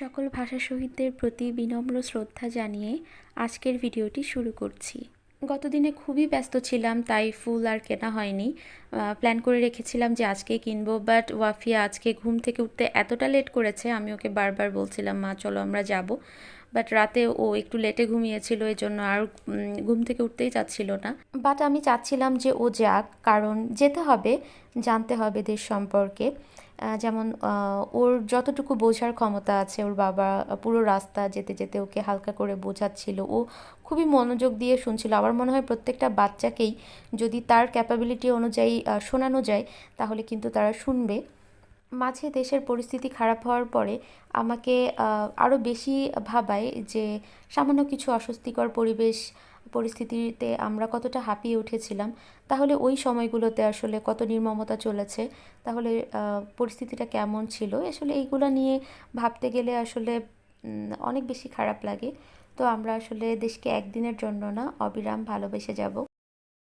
সকল ভাষা শহীদদের প্রতি বিনম্র শ্রদ্ধা জানিয়ে আজকের ভিডিওটি শুরু করছি। গতদিনে খুবই ব্যস্ত ছিলাম, তাই ফুল আর কেনা হয়নি। প্ল্যান করে রেখেছিলাম যে আজকে কিনবো, বাট ওয়াফিয়া আজকে ঘুম থেকে উঠতে এতটা লেট করেছে, আমি ওকে বারবার বলছিলাম মা চলো আমরা যাব, বাট রাতে ও একটু লেটে ঘুমিয়েছিল, এই জন্য আর ঘুম থেকে উঠতেই চাচ্ছিল না। বাট আমি চাচ্ছিলাম যে ও যাক, কারণ যেতে হবে, জানতে হবে দেশ সম্পর্কে। যেমন ওর যতটুকু বোঝার ক্ষমতা আছে, ওর বাবা পুরো রাস্তা যেতে যেতে ওকে হালকা করে বোঝাচ্ছিল, ও খুবই মনোযোগ দিয়ে শুনছিল। আমার মনে হয় প্রত্যেকটা বাচ্চাকেই যদি তার ক্যাপাবিলিটি অনুযায়ী শোনানো যায় তাহলে কিন্তু তারা শুনবে। মাঝে দেশের পরিস্থিতি খারাপ হওয়ার পরে আমাকে আরও বেশি ভাবায় যে সামান্য কিছু অস্বস্তিকর পরিস্থিতিতে আমরা কতটা হাঁপিয়ে উঠেছিলাম, তাহলে ওই সময়গুলোতে আসলে কত নির্মমতা চলেছে, তাহলে পরিস্থিতিটা কেমন ছিল, আসলে এইগুলো নিয়ে ভাবতে গেলে আসলে অনেক বেশি খারাপ লাগে। তো আমরা আসলে দেশকে একদিনের জন্য না, অবিরাম ভালোবেসে যাব।